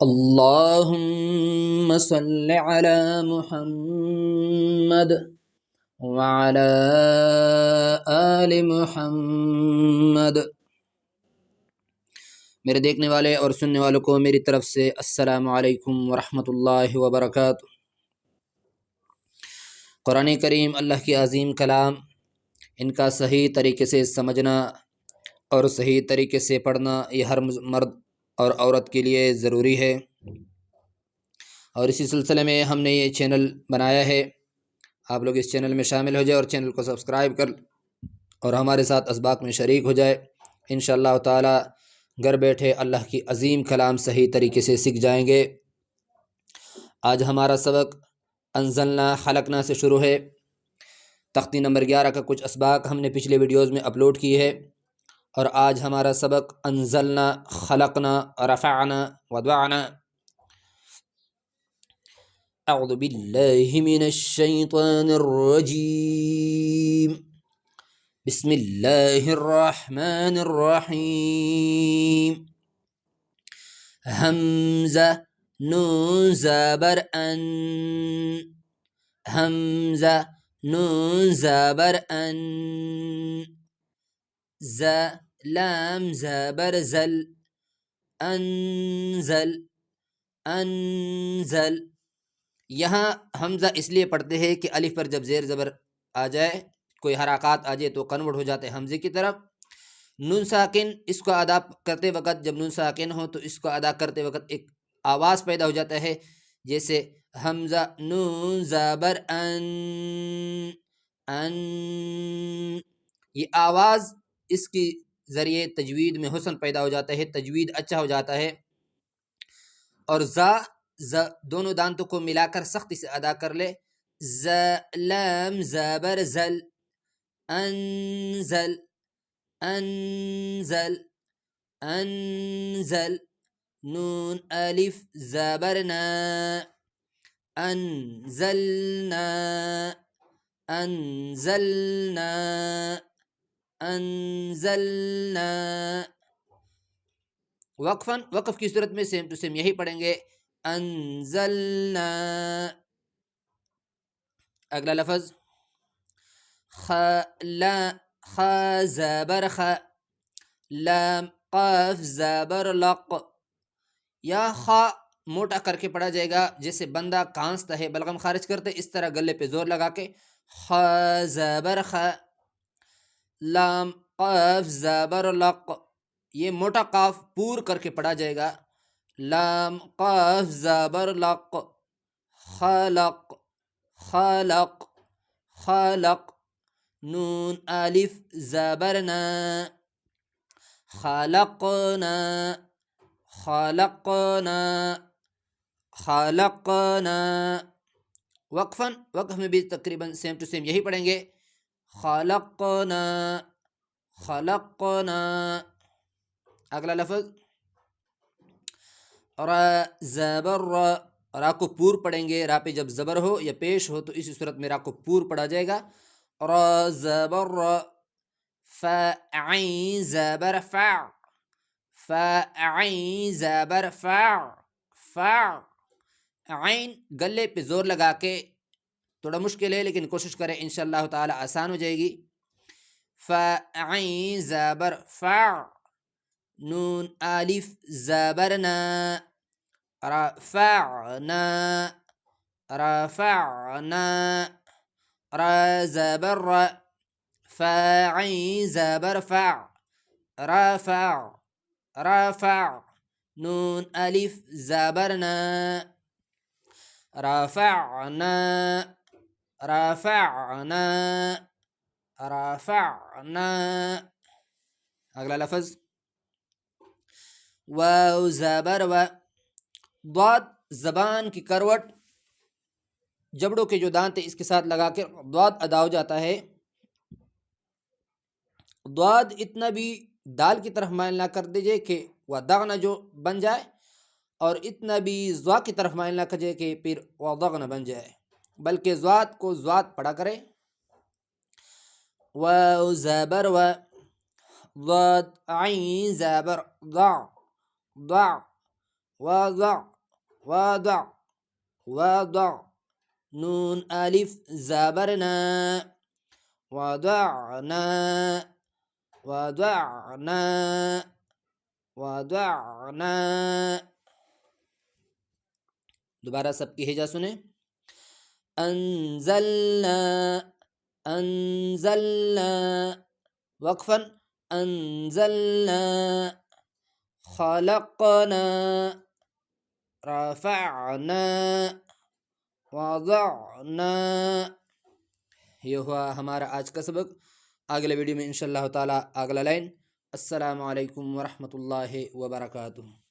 اللهم صل على محمد وعلى آل محمد۔ میرے دیکھنے والے اور سننے والوں کو میری طرف سے السلام علیکم ورحمۃ اللہ وبرکاتہ۔ قرآن کریم اللہ کی عظیم کلام، ان کا صحیح طریقے سے سمجھنا اور صحیح طریقے سے پڑھنا یہ ہر مرد اور عورت کے لیے ضروری ہے، اور اسی سلسلے میں ہم نے یہ چینل بنایا ہے۔ آپ لوگ اس چینل میں شامل ہو جائے اور چینل کو سبسکرائب کر اور ہمارے ساتھ اسباق میں شریک ہو جائے۔ انشاءاللہ تعالی گھر بیٹھے اللہ کی عظیم کلام صحیح طریقے سے سیکھ جائیں گے۔ آج ہمارا سبق انزلنا خلقنا سے شروع ہے۔ تختی نمبر 11 کا کچھ اسباق ہم نے پچھلے ویڈیوز میں اپلوڈ کی ہے، اور آج ہمارا سبق انزلنا خلقنا رفعنا وضعنا۔ اعوذ باللہ من الشیطان الرجیم، بسم اللہ الرحمن الرحیم۔ حمزہ نون زبر ان، حمزہ نون زبر ان، ز لام زبر زل، انزل انزل۔ یہاں حمزہ اس لیے پڑھتے ہیں کہ الف پر جب زیر زبر آ جائے، کوئی حرکات آ جائے تو کنورٹ ہو جاتے ہیں حمزے کی طرف۔ نون ساکن اس کو ادا کرتے وقت، جب نون ساکن ہو تو اس کو ادا کرتے وقت ایک آواز پیدا ہو جاتا ہے، جیسے حمزہ نون زبر ان، ان۔ یہ آواز اس کی ذریعے تجوید میں حسن پیدا ہو جاتا ہے، تجوید اچھا ہو جاتا ہے۔ اور ز دونوں دانتوں کو ملا کر سختی سے ادا کر لے، ز لام زبر زل، انزل انزل انزل۔ نون الف زبر نا، انزلنا انزلنا انزلنا۔ وقفاً وقف کی صورت میں سیم ٹو سیم یہی پڑھیں گے، انزلنا۔ اگلا لفظ خ زبر خ، لام قاف زبر لق۔ یا خا موٹا کر کے پڑھا جائے گا، جیسے بندہ کانستا ہے، بلغم خارج کرتے اس طرح گلے پہ زور لگا کے، خ زبر خ، لام قاف زبر لق۔ یہ موٹا قاف پور کر کے پڑھا جائے گا، لام قاف زبر لق، خلق خلق خلق۔ نون الف زبر نا، خلقنا خلقنا خلقنا۔ وقفاً وقف میں بھی تقریباً سیم ٹو سیم یہی پڑھیں گے، خلقنا خلقنا۔ اگلا لفظ را زبر را، را کو پور پڑھیں گے، را پہ جب زبر ہو یا پیش ہو تو اسی صورت میں را کو پور پڑھا جائے گا، را زبر را۔ ف عین زبر فع، ف عین زبر فع، فع۔ عین گلے پہ زور لگا کے، تھوڑا مشکل ہے لیکن کوشش کریں انشاءاللہ تعالی آسان ہو جائے گی۔ ف عین زبر فع، نون الف زبر نا، رفعنا رفعنا۔ را زبر را، فاعین زبر فع، رفع رفع۔ نون الف زبر نا، رفعنا رفعنا رفعنا۔ اگلا لفظ واو زبر و، ضاد زبان کی کروٹ، جبڑوں کے جو دانت اس کے ساتھ لگا کے ضاد ادا ہو جاتا ہے۔ ضاد اتنا بھی دال کی طرف مائل نہ کر دیجئے کہ ودغنا جو بن جائے، اور اتنا بھی ضا کی طرف مائل نہ کر کہ پھر وضغنا بن جائے، بلکہ ضاد کو ضاد پڑھا کرے۔ واو زبر و، ضاد عین زبر ضع ضع۔ وضع وضع وضع نون ألف زبرنا وضعنا وضعنا وضعنا. دوبارہ سب کی ہجا سنیں. انزلنا انزلنا وقفا انزلنا. خلقنا رفعنا وضعنا. یہ ہوا ہمارا آج کا سبق. اگلے ویڈیو میں انشاءاللہ تعالی اگلا لائن. السلام علیکم ورحمۃ اللہ وبرکاتہ.